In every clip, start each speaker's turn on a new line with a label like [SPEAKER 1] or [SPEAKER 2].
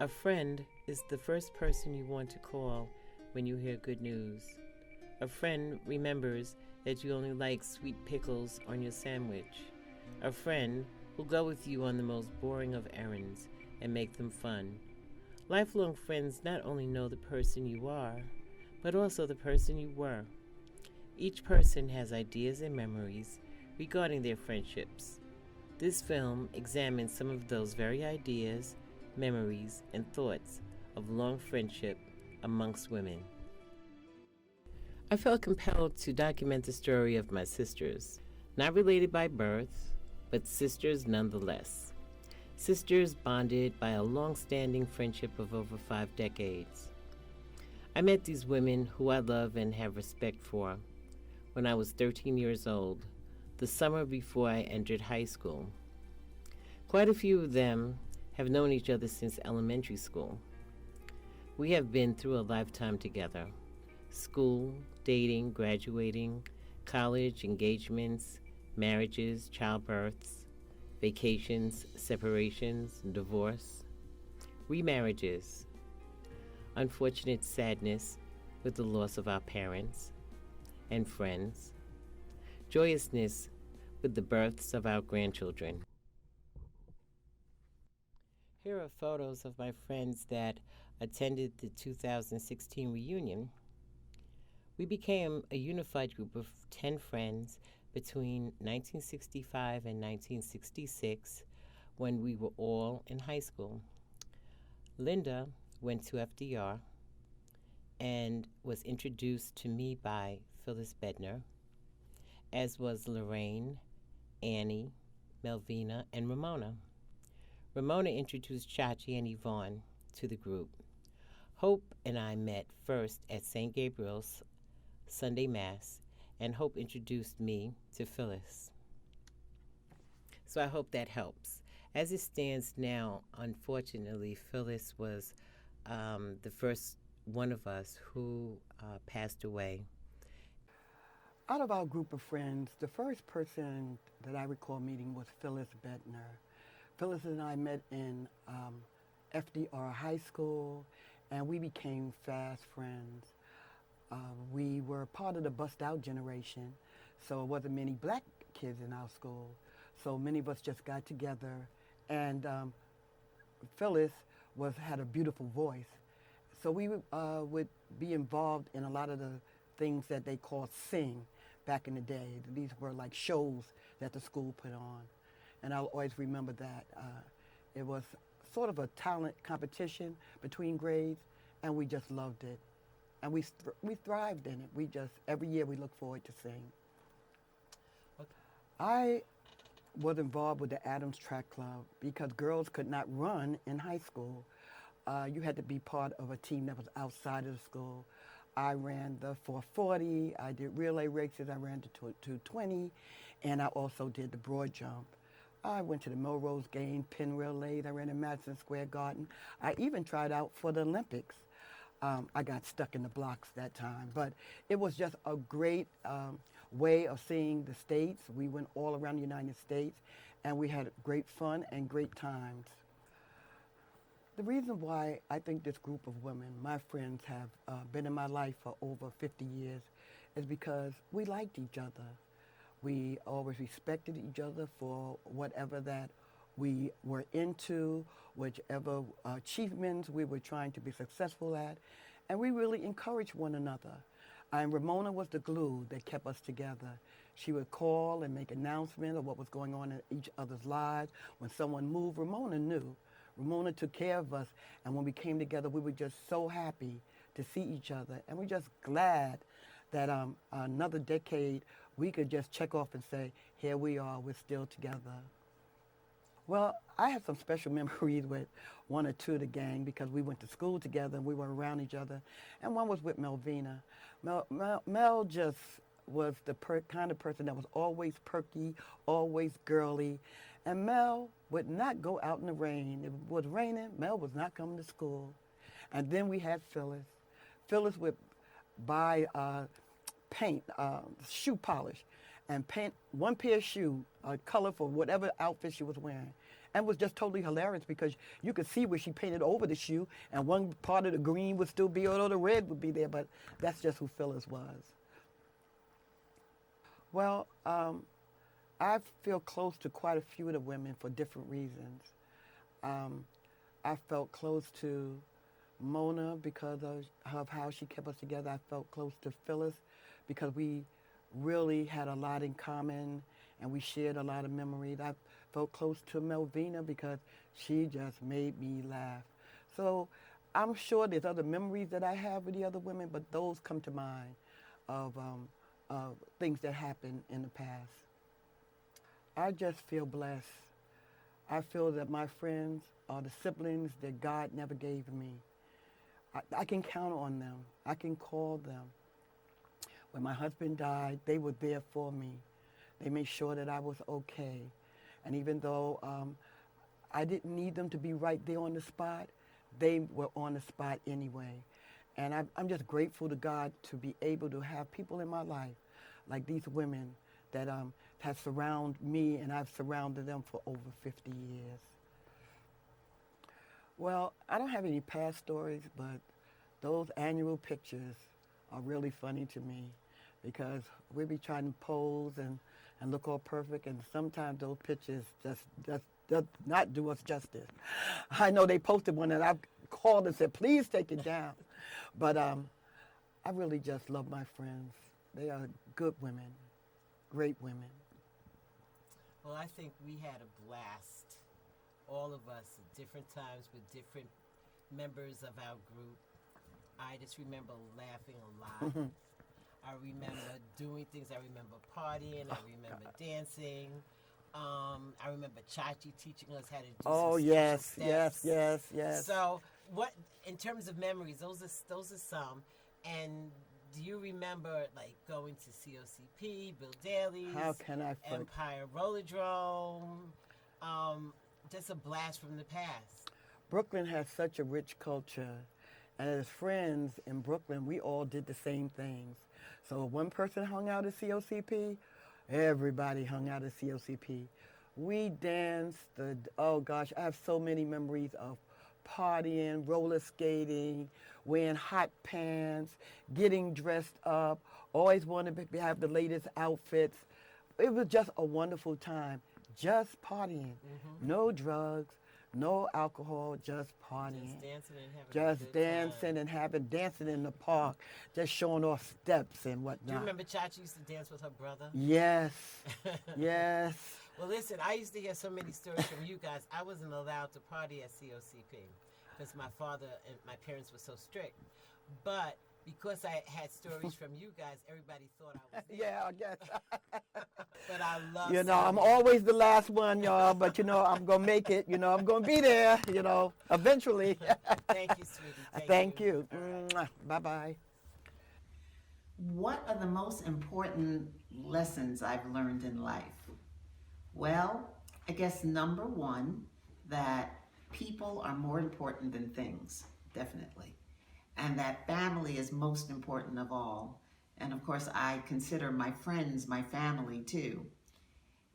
[SPEAKER 1] A friend is the first person you want to call when you hear good news. A friend remembers that you only like sweet pickles on your sandwich. A friend will go with you on the most boring of errands and make them fun. Lifelong friends not only know the person you are, but also the person you were. Each person has ideas and memories regarding their friendships. This film examines some of those very ideas, memories, and thoughts of long friendship amongst women. I felt compelled to document the story of my sisters, not related by birth, but sisters nonetheless. Sisters bonded by a long standing friendship of over 5 decades. I met these women who I love and have respect for when I was 13 years old, the summer before I entered high school. Quite a few of them have known each other since elementary school. We have been through a lifetime together: school, dating, graduating, college, engagements, marriages, childbirths, vacations, separations, divorce, remarriages, unfortunate sadness with the loss of our parents and friends, joyousness with the births of our grandchildren. Here are photos of my friends that attended the 2016 reunion. We became a unified group of 10 friends between 1965 and 1966 when we were all in high school. Linda went to FDR and was introduced to me by Phyllis Bedner, as was Lorraine, Annie, Melvina, and Ramona. Ramona introduced Chachi and Yvonne to the group. Hope and I met first at St. Gabriel's Sunday Mass, and Hope introduced me to Phyllis. So I hope that helps. As it stands now, unfortunately, Phyllis was the first one of us who passed away.
[SPEAKER 2] Out of our group of friends, the first person that I recall meeting was Phyllis Bedner. Phyllis and I met in FDR High School, and we became fast friends. We were part of the bust out generation, so it wasn't many black kids in our school. So many of us just got together, and Phyllis had a beautiful voice. So we would be involved in a lot of the things that they called sing back in the day. These were like shows that the school put on. And I'll always remember that. It was sort of a talent competition between grades, and we just loved it. And we thrived in it. Every year we look forward to sing.
[SPEAKER 1] Okay.
[SPEAKER 2] I was involved with the Adams Track Club because girls could not run in high school. You had to be part of a team that was outside of the school. I ran the 440, I did relay races, I ran the 220, and I also did the broad jump. I went to the Melrose game, pin relays, I ran in Madison Square Garden. I even tried out for the Olympics. I got stuck in the blocks that time, but it was just a great way of seeing the states. We went all around the United States, and we had great fun and great times. The reason why I think this group of women, my friends, have been in my life for over 50 years is because we liked each other. We always respected each other for whatever that we were into, whichever achievements we were trying to be successful at, and we really encouraged one another. And Ramona was the glue that kept us together. She would call and make announcements of what was going on in each other's lives. When someone moved, Ramona knew. Ramona took care of us, and when we came together, we were just so happy to see each other, and we're just glad that another decade we could just check off and say, here we are, we're still together. Well, I have some special memories with one or two of the gang because we went to school together and we were around each other, and one was with Melvina. Mel just was the kind of person that was always perky, always girly, and Mel would not go out in the rain. If it was raining, Mel was not coming to school. And then we had Phyllis. Phyllis would buy paint, shoe polish, and paint one pair of shoe, color for whatever outfit she was wearing. and was just totally hilarious because you could see where she painted over the shoe, and one part of the green would still be, although the red would be there. But that's just who Phyllis was. Well, I feel close to quite a few of the women for different reasons. I felt close to Mona because of how she kept us together. I felt close to Phyllis because we really had a lot in common and we shared a lot of memories. I felt close to Melvina because she just made me laugh. So I'm sure there's other memories that I have with the other women, but those come to mind of things that happened in the past. I just feel blessed. I feel that my friends are the siblings that God never gave me. I can count on them. I can call them. When my husband died, they were there for me. They made sure that I was okay. And even though I didn't need them to be right there on the spot, they were on the spot anyway. And I'm just grateful to God to be able to have people in my life, like these women, that have surrounded me, and I've surrounded them for over 50 years. Well, I don't have any past stories, but those annual pictures are really funny to me because we be trying to pose and look all perfect, and sometimes those pictures just does not do us justice. I know they posted one and I called and said, please take it down. But I really just love my friends. They are good women, great women.
[SPEAKER 1] Well, I think we had a blast, all of us, at different times with different members of our group. I just remember laughing a lot. I remember doing things. I remember partying. I remember dancing. I remember Chachi teaching us how to do some
[SPEAKER 2] yes,
[SPEAKER 1] steps.
[SPEAKER 2] yes.
[SPEAKER 1] So, what in terms of memories? Those are some. And do you remember like going to COCP, Bill Daly's,
[SPEAKER 2] How can I forget?
[SPEAKER 1] Empire Rollerdrome? Just a blast from the past.
[SPEAKER 2] Brooklyn has such a rich culture, and as friends in Brooklyn, we all did the same things. So if one person hung out at COCP, everybody hung out at COCP. We danced. Oh gosh, I have so many memories of partying, roller skating, wearing hot pants, getting dressed up, always wanted to have the latest outfits. It was just a wonderful time, just partying. No drugs, no alcohol, just partying.
[SPEAKER 1] Just dancing and having
[SPEAKER 2] dancing in the park, just showing off steps and whatnot.
[SPEAKER 1] Do you remember Chachi used to dance with her brother?
[SPEAKER 2] Yes, yes.
[SPEAKER 1] Well, listen, I used to hear so many stories from you guys. I wasn't allowed to party at COCP because my father and my parents were so strict. But because I had stories from you guys, everybody thought I was there.
[SPEAKER 2] Yeah, I guess.
[SPEAKER 1] But I love
[SPEAKER 2] I'm always the last one, y'all, but I'm going to make it. I'm going to be there, eventually.
[SPEAKER 1] Thank you, sweetie.
[SPEAKER 2] Thank you.
[SPEAKER 1] Right.
[SPEAKER 2] Bye-bye.
[SPEAKER 3] What are the most important lessons I've learned in life? Well, I guess number one, that people are more important than things, definitely. And that family is most important of all. And of course, I consider my friends my family too.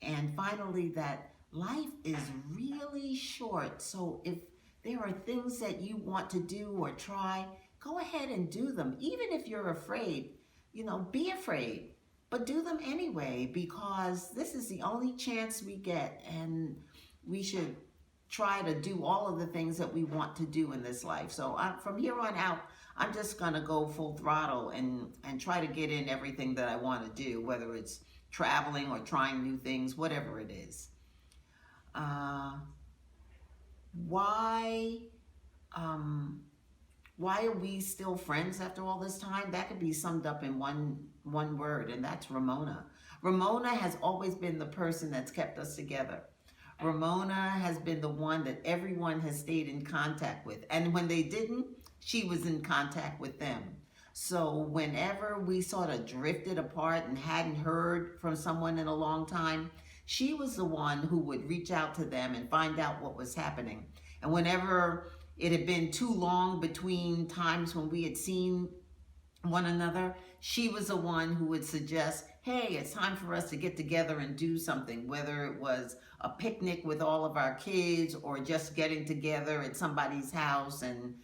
[SPEAKER 3] And finally, that life is really short. So if there are things that you want to do or try, go ahead and do them. Even if you're afraid, be afraid, but do them anyway, because this is the only chance we get, and we should try to do all of the things that we want to do in this life. So from here on out, I'm just gonna go full throttle and try to get in everything that I want to do, whether it's traveling or trying new things, whatever it is. Why are we still friends after all this time? That could be summed up in one word, and that's Ramona. Ramona has always been the person that's kept us together. Ramona has been the one that everyone has stayed in contact with. And when they didn't, she was in contact with them. So whenever we sort of drifted apart and hadn't heard from someone in a long time, she was the one who would reach out to them and find out what was happening. And whenever it had been too long between times when we had seen one another, she was the one who would suggest, hey, it's time for us to get together and do something, whether it was a picnic with all of our kids or just getting together at somebody's house and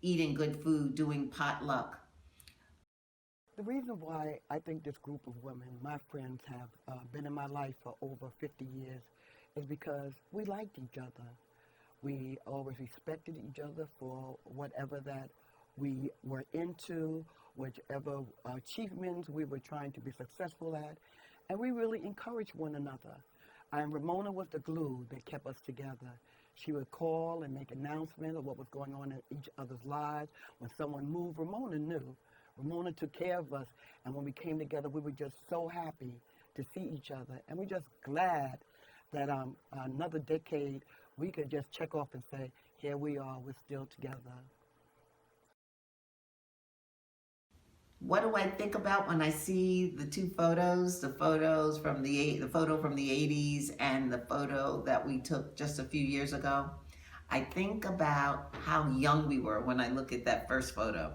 [SPEAKER 3] eating good food, doing potluck.
[SPEAKER 2] The reason why I think this group of women, my friends, have been in my life for over 50 years is because we liked each other. We always respected each other for whatever that we were into, whichever achievements we were trying to be successful at, and we really encouraged one another. And Ramona was the glue that kept us together. She would call and make announcements of what was going on in each other's lives. When someone moved, Ramona knew. Ramona took care of us, and when we came together, we were just so happy to see each other, and we're just glad that another decade we could just check off and say, here we are, we're still together.
[SPEAKER 3] What do I think about when I see the two photos, the photos from the photo from the 80s and the photo that we took just a few years ago? I think about how young we were when I look at that first photo.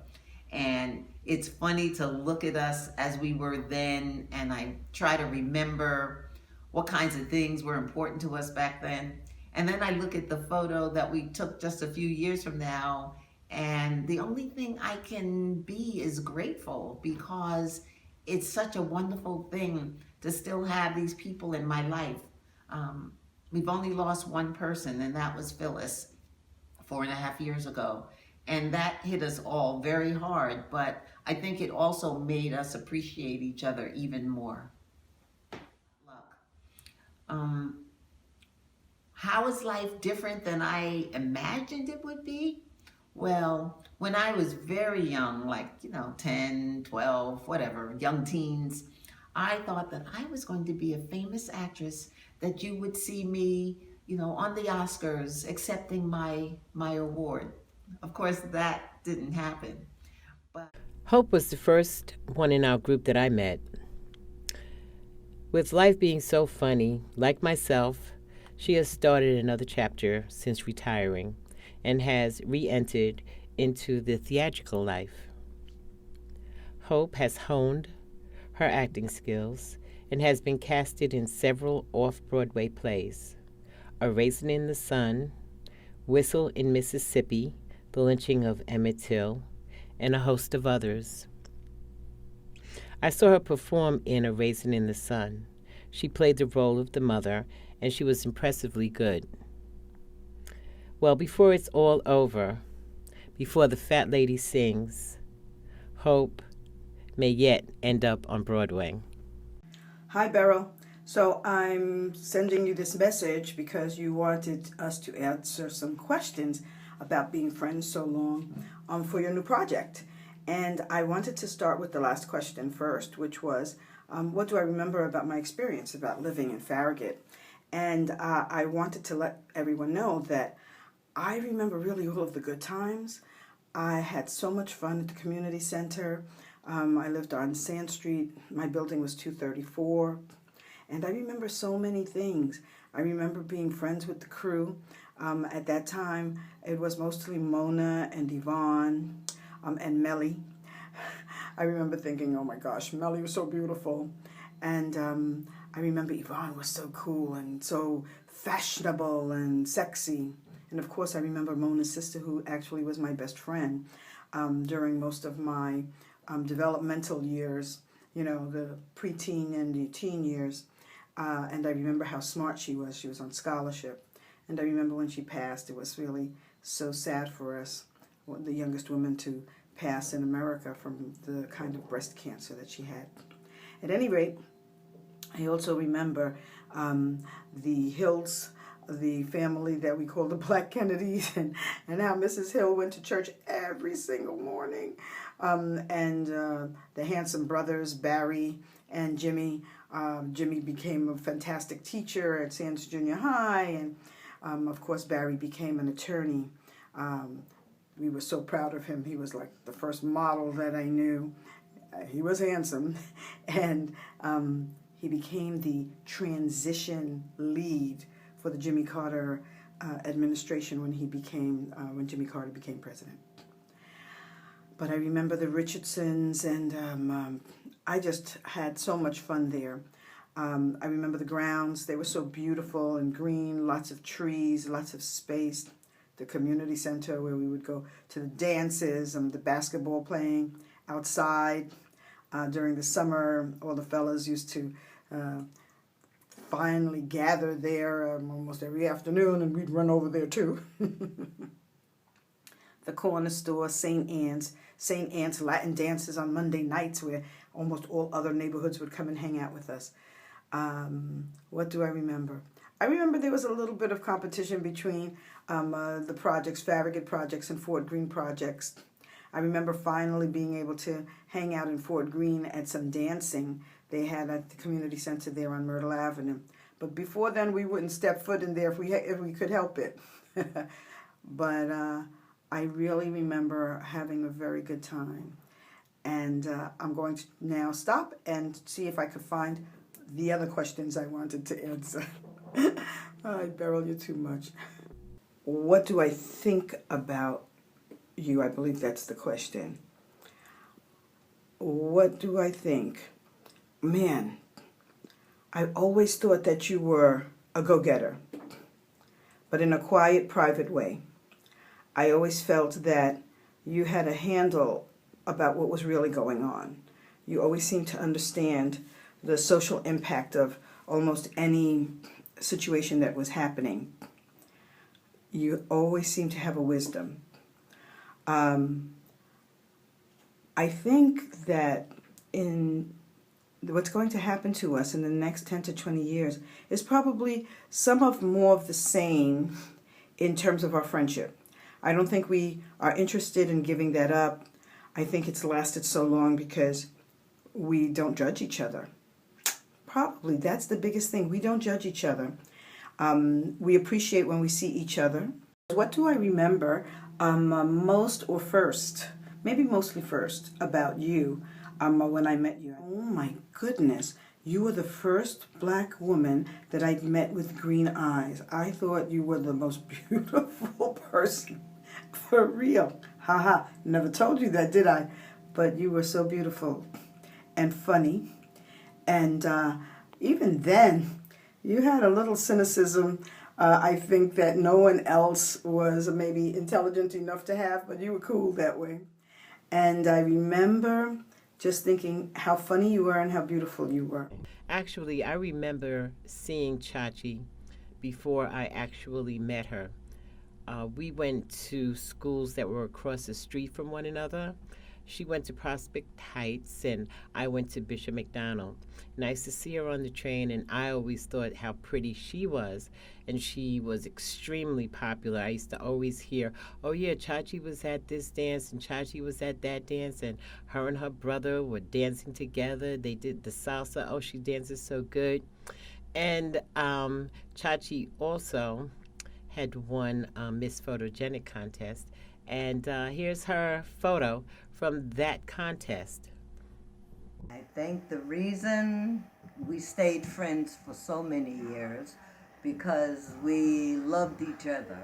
[SPEAKER 3] And it's funny to look at us as we were then, and I try to remember what kinds of things were important to us back then. And then I look at the photo that we took just a few years from now, and the only thing I can be is grateful, because it's such a wonderful thing to still have these people in my life. We've only lost one person, and that was Phyllis 4.5 years ago. And that hit us all very hard, but I think it also made us appreciate each other even more. How is life different than I imagined it would be? Well, when I was very young, like, 10, 12, whatever, young teens, I thought that I was going to be a famous actress, that you would see me, on the Oscars accepting my award. Of course, that didn't happen. But
[SPEAKER 1] Hope was the first one in our group that I met. With life being so funny, like myself, she has started another chapter since retiring and has re-entered into the theatrical life. Hope has honed her acting skills and has been casted in several off-Broadway plays: A Raisin in the Sun, Whistle in Mississippi, The Lynching of Emmett Till, and a host of others. I saw her perform in A Raisin in the Sun. She played the role of the mother, and she was impressively good. Well, before it's all over, before the fat lady sings, Hope may yet end up on Broadway.
[SPEAKER 4] Hi, Beryl. So I'm sending you this message because you wanted us to answer some questions about being friends so long for your new project. And I wanted to start with the last question first, which was, what do I remember about my experience about living in Farragut? And I wanted to let everyone know that I remember really all of the good times. I had so much fun at the community center. I lived on Sand Street. My building was 234. And I remember so many things. I remember being friends with the crew. At that time, it was mostly Mona and Yvonne and Melly. I remember thinking, oh my gosh, Melly was so beautiful. And I remember Yvonne was so cool and so fashionable and sexy. And of course, I remember Mona's sister, who actually was my best friend during most of my developmental years, the preteen and the teen years. And I remember how smart she was. She was on scholarship. And I remember when she passed, it was really so sad for us, the youngest woman to pass in America from the kind of breast cancer that she had. At any rate, I also remember the Hills, the family that we call the Black Kennedys, and how Mrs. Hill went to church every single morning. And the Handsome brothers, Barry and Jimmy. Jimmy became a fantastic teacher at Sands Junior High, and of course Barry became an attorney. We were so proud of him. He was like the first model that I knew. He was handsome, and he became the transition lead for the Jimmy Carter administration when Jimmy Carter became president. but I remember the Richardsons, and I just had so much fun there. I remember the grounds. They were so beautiful and green, lots of trees, lots of space. The community center where we would go to the dances, the basketball playing outside. During the summer, all the fellas used to finally gather there almost every afternoon, and we'd run over there too. The corner store, St. Anne's Latin dances on Monday nights, where almost all other neighborhoods would come and hang out with us. What do I remember? I remember there was a little bit of competition between the projects, Farragut projects and Fort Greene projects. I remember finally being able to hang out in Fort Greene at some dancing they had at the community center there on Myrtle Avenue. But before then, we wouldn't step foot in there if we could help it. But I really remember having a very good time. And I'm going to now stop and see if I could find the other questions I wanted to answer. All Beryl, you're too much. What do I think about you? I believe that's the question. What do I think? Man, I always thought that you were a go-getter, but in a quiet, private way. I always felt that you had a handle about what was really going on. You always seemed to understand the social impact of almost any situation that was happening. You always seemed to have a wisdom. I think that in what's going to happen to us in the next 10 to 20 years is probably more of the same in terms of our friendship. I don't think we are interested in giving that up. I think it's lasted so long because we don't judge each other. Probably that's the biggest thing. We don't judge each other. We appreciate when we see each other. What do I remember most or first, maybe mostly first, about you when I met you? Oh my goodness, you were the first black woman that I'd met with green eyes. I thought you were the most beautiful person, for real. Haha, never told you that, did I? But you were so beautiful and funny. And even then, you had a little cynicism, I think, that no one else was maybe intelligent enough to have, but you were cool that way. And I remember just thinking how funny you were and how beautiful you were.
[SPEAKER 1] Actually, I remember seeing Chachi before I actually met her. We went to schools that were across the street from one another. She went to Prospect Heights, and I went to Bishop McDonald. And I used to see her on the train, and I always thought how pretty she was. And she was extremely popular. I used to always hear, oh yeah, Chachi was at this dance, and Chachi was at that dance, and her and her brother were dancing together. They did the salsa. Oh, she dances so good. And Chachi also had won Miss Photogenic contest. And here's her photo from that contest.
[SPEAKER 5] I think the reason we stayed friends for so many years because we loved each other.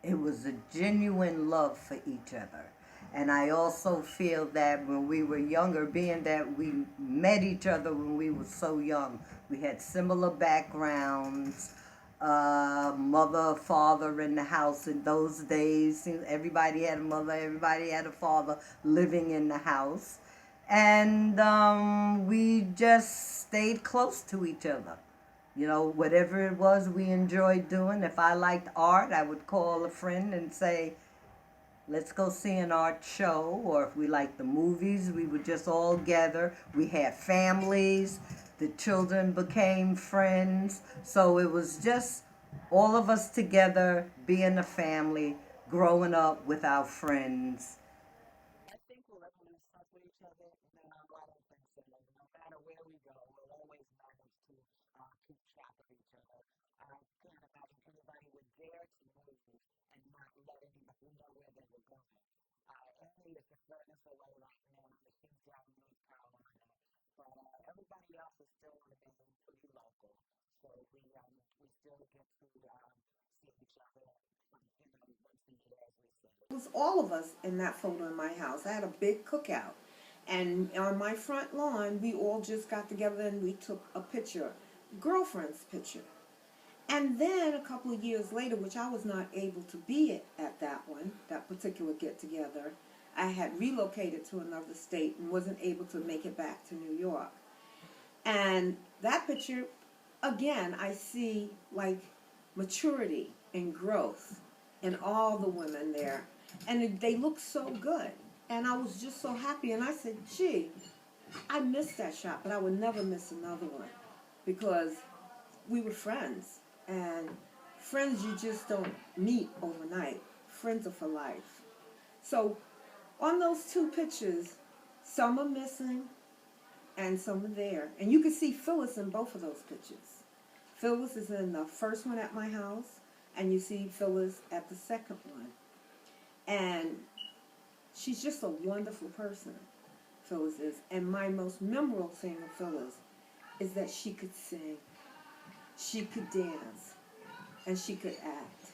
[SPEAKER 5] It was a genuine love for each other. And I also feel that when we were younger, being that we met each other when we were so young, we had similar backgrounds, mother, father in the house in those days. Everybody had a mother, everybody had a father living in the house. And we just stayed close to each other. You know, whatever it was we enjoyed doing. If I liked art, I would call a friend and say, let's go see an art show. Or if we liked the movies, we would just all gather. We had families. The children became friends. So it was just all of us together, being a family, growing up with our friends.
[SPEAKER 2] I think we'll ever want to stuck with each other. No, I don't think so. No matter where we go, we'll always manage to keep track of each other. I can't imagine anybody would dare to move and not let anybody know where they were going. Emily is the furthest away right now. She's down in North Carolina. But everybody else is still remaining pretty local. So we still get to see each other, once a year, as we say.
[SPEAKER 6] was all of us in that photo in my house. I had a big cookout. And on my front lawn, we all just got together and we took a picture, girlfriend's picture. And then a couple of years later, which I was not able to be at that one, that particular get-together, I had relocated to another state and wasn't able to make it back to New York. And that picture, again, I see like maturity and growth in all the women there. And they look so good. And I was just so happy. And I said, gee, I missed that shot, but I would never miss another one because we were friends. And friends you just don't meet overnight. Friends are for life. So on those two pictures, some are missing and some are there. And you can see Phyllis in both of those pictures. Phyllis is in the first one at my house, and you see Phyllis at the second one. And she's just a wonderful person, Phyllis is. And my most memorable thing of Phyllis is that she could sing. She could dance, and she could act.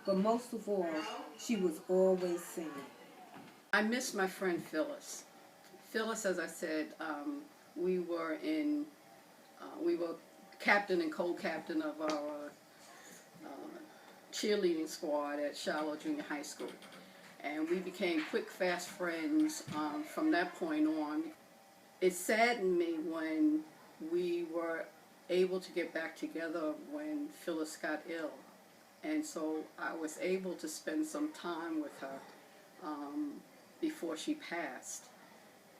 [SPEAKER 6] But most of all, she was always singing.
[SPEAKER 7] I miss my friend Phyllis. Phyllis, as I said, we were captain and co-captain of our cheerleading squad at Shiloh Junior High School. And we became quick, fast friends from that point on. It saddened me when we were able to get back together when Phyllis got ill. And so I was able to spend some time with her before she passed.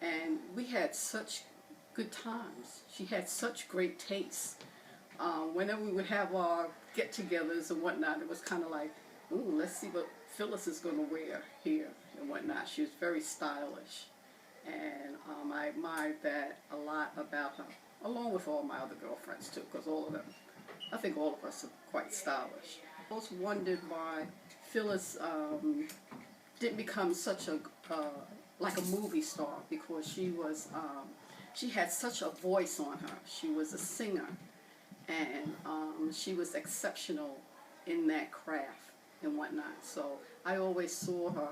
[SPEAKER 7] And we had such good times. She had such great taste. Whenever we would have our get-togethers and whatnot, it was kind of like, ooh, let's see what Phyllis is going to wear here and whatnot. She was very stylish. And I admired that a lot about her, along with all my other girlfriends too, because all of them, I think all of us are quite stylish. I always wondered why Phyllis didn't become such a, like a movie star, because she was, she had such a voice on her. She was a singer, and she was exceptional in that craft and whatnot. So I always saw her,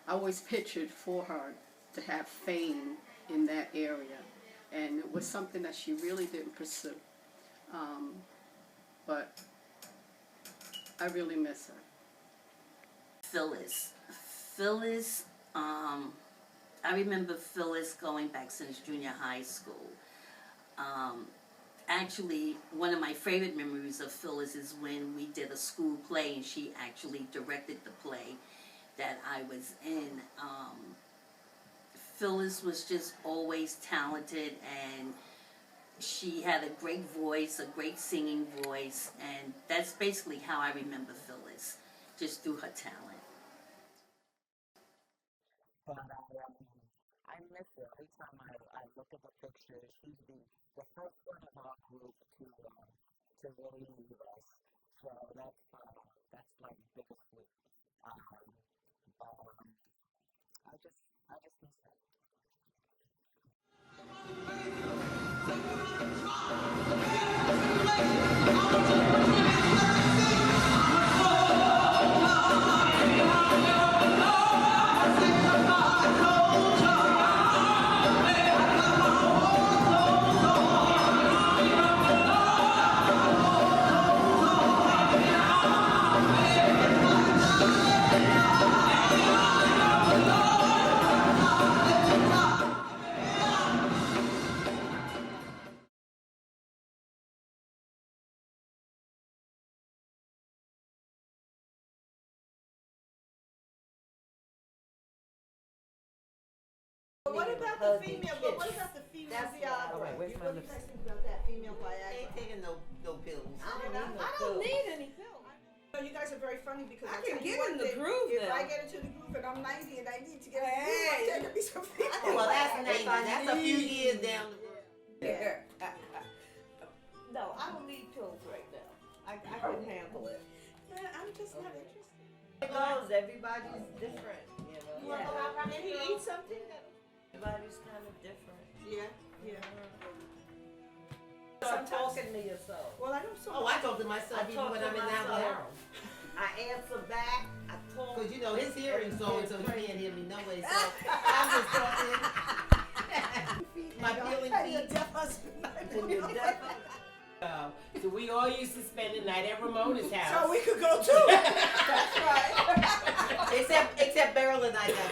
[SPEAKER 7] I always pictured for her to have fame in that area. And it was something that she really didn't pursue. But I really miss her.
[SPEAKER 8] Phyllis, I remember Phyllis going back since junior high school. Actually, one of my favorite memories of Phyllis is when we did a school play and she actually directed the play that I was in. Phyllis was just always talented, and she had a great voice, a great singing voice, and that's basically how I remember Phyllis, just through her talent.
[SPEAKER 9] But I miss her. Every time I look at the pictures, she's the first one of our group to really leave us. So that's like the biggest group. I just miss her.
[SPEAKER 10] What about the female? But what about the female Viagra?
[SPEAKER 1] All right, where's my lipstick?
[SPEAKER 10] Texting about that female Viagra.
[SPEAKER 3] I ain't taking no pills.
[SPEAKER 10] I don't need any pills. No, you guys are very funny because
[SPEAKER 6] I
[SPEAKER 10] I
[SPEAKER 6] can
[SPEAKER 10] tell you
[SPEAKER 6] get
[SPEAKER 10] one
[SPEAKER 6] in the
[SPEAKER 10] thing,
[SPEAKER 6] groove
[SPEAKER 10] if
[SPEAKER 6] now.
[SPEAKER 10] I get into the groove and I'm 90 and I need to get in the groove, I'm taking me some female
[SPEAKER 3] Well, that's
[SPEAKER 10] Viagra.
[SPEAKER 3] that's a few years down the road.
[SPEAKER 10] No, I don't need pills right now. I can handle it. I'm just not interested.
[SPEAKER 5] It goes, everybody's different, you know.
[SPEAKER 10] And he eats something that.
[SPEAKER 5] Everybody's kind of different.
[SPEAKER 10] Yeah.
[SPEAKER 5] Start talking to yourself.
[SPEAKER 10] Well, I don't.
[SPEAKER 3] Oh, I talk to myself even when I'm in that world.
[SPEAKER 5] I
[SPEAKER 10] I answer back. I talk.
[SPEAKER 3] Because you know his hearing's going, so he can't hear me no way. So I'm just talking. My feeling
[SPEAKER 1] So we all used to spend the night at Ramona's house.
[SPEAKER 10] So we could go too. That's right.
[SPEAKER 3] Except Beryl and I got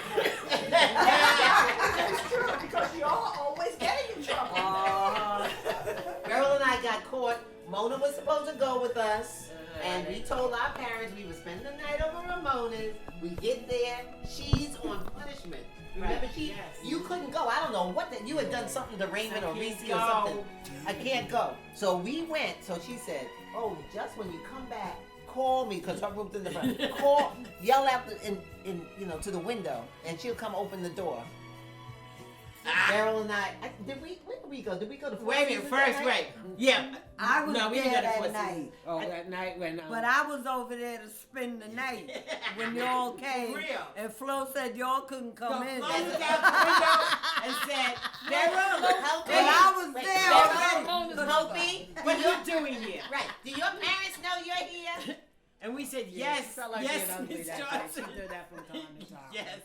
[SPEAKER 10] That's true because y'all always getting in trouble.
[SPEAKER 3] Beryl and I got caught. Mona was supposed to go with us, and we told our parents we would spend the night over Ramona's. We get there, she's on punishment. Remember, you couldn't go. I don't know what you had done something to Raymond or Reese or something. I can't go. So we went. So she said, "Oh, just when you come back, call me because her room's in the front. Call, yell out to the window, and she'll come open the door." Beryl and I where did we go? Did we go to Four
[SPEAKER 1] Wait a minute,
[SPEAKER 3] Seasons
[SPEAKER 1] first,
[SPEAKER 3] that
[SPEAKER 1] wait.
[SPEAKER 3] night?
[SPEAKER 1] Yeah.
[SPEAKER 10] I was
[SPEAKER 1] No, we didn't
[SPEAKER 10] there
[SPEAKER 1] go to Four
[SPEAKER 10] that
[SPEAKER 1] Seasons.
[SPEAKER 10] night.
[SPEAKER 1] Oh, that night when.
[SPEAKER 10] But I was over there to spend the night when y'all came.
[SPEAKER 1] real.
[SPEAKER 10] And Flo said y'all couldn't come in.
[SPEAKER 1] Flo looked out the window and said, Beryl, help me.
[SPEAKER 10] And I was there already.
[SPEAKER 3] Help me.
[SPEAKER 1] What are you doing here?
[SPEAKER 3] Right. Do your parents know you're here?
[SPEAKER 1] And we said, yes, yes, Miss Johnson.
[SPEAKER 11] She did that from time to time.
[SPEAKER 1] Yes.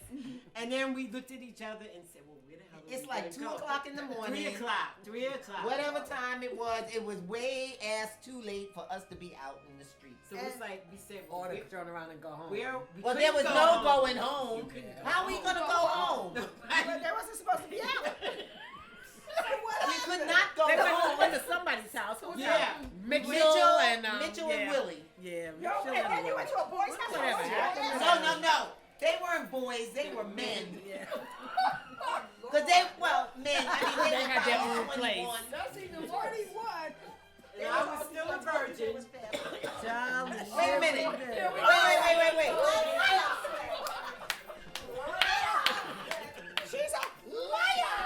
[SPEAKER 1] And then we looked at each other and said, well, where the hell are
[SPEAKER 3] It's
[SPEAKER 1] we
[SPEAKER 3] like
[SPEAKER 1] gonna
[SPEAKER 3] 2
[SPEAKER 1] go?
[SPEAKER 3] o'clock in the morning.
[SPEAKER 1] 3 o'clock. 3 o'clock.
[SPEAKER 3] Whatever time it was way ass too late for us to be out in the streets.
[SPEAKER 1] So it was like, we said, well,
[SPEAKER 11] Or to turn around and go home.
[SPEAKER 3] Well, there was no going home. How are we going to go home?
[SPEAKER 10] But they wasn't supposed to be out.
[SPEAKER 3] We could not go
[SPEAKER 11] They
[SPEAKER 3] home.
[SPEAKER 11] went to somebody's house. Who was
[SPEAKER 1] Yeah.
[SPEAKER 11] that? Mitchell and
[SPEAKER 3] Mitchell and Willie.
[SPEAKER 11] Yeah,
[SPEAKER 10] Yo,
[SPEAKER 11] Mitchell
[SPEAKER 10] and then
[SPEAKER 11] and
[SPEAKER 10] you
[SPEAKER 11] Willie.
[SPEAKER 10] went to a boy's house.
[SPEAKER 11] Whatever.
[SPEAKER 3] No. They weren't boys. They were men.
[SPEAKER 11] Yeah.
[SPEAKER 3] Because men. I mean,
[SPEAKER 11] They
[SPEAKER 3] were
[SPEAKER 11] had their
[SPEAKER 3] probably
[SPEAKER 11] own place.
[SPEAKER 3] 21.
[SPEAKER 10] That's even worse.
[SPEAKER 1] And I was still a virgin.
[SPEAKER 3] Wait a minute. Wait.
[SPEAKER 10] She's a liar.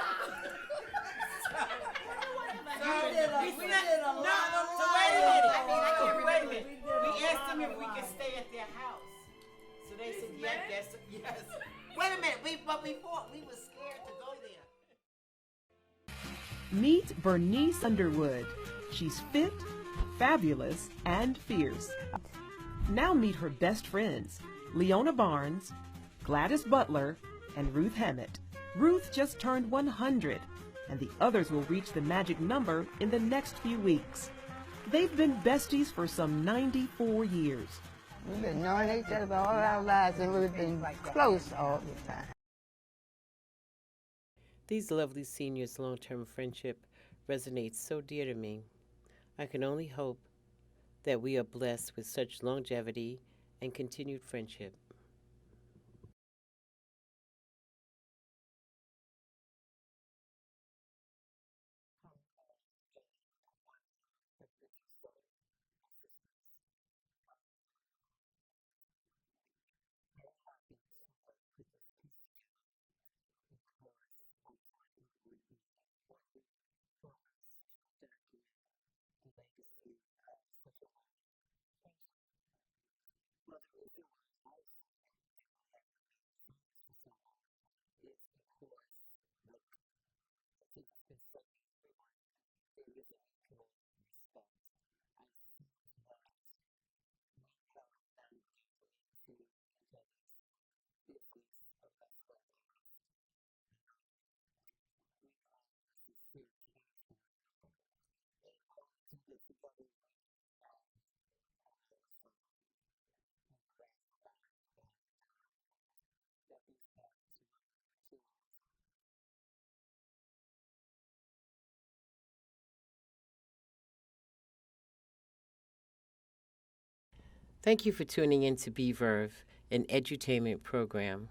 [SPEAKER 1] Wait a minute. We asked them if we could stay at their house. So they said, yes.
[SPEAKER 3] Wait a minute. But before, we were scared to go there.
[SPEAKER 12] Meet Bernice Underwood. She's fit, fabulous, and fierce. Now meet her best friends, Leona Barnes, Gladys Butler, and Ruth Hammett. Ruth just turned 100, and the others will reach the magic number in the next few weeks. They've been besties for some 94 years.
[SPEAKER 13] We've been knowing each other all our lives, and we've been close all the time.
[SPEAKER 1] These lovely seniors' long-term friendship resonates so dear to me. I can only hope that we are blessed with such longevity and continued friendship. Thank you for tuning in to BVerve, an edutainment program.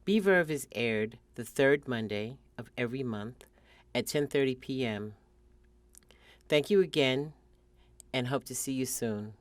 [SPEAKER 1] BVerve is aired the third Monday of every month at 10:30 p.m. Thank you again, and hope to see you soon.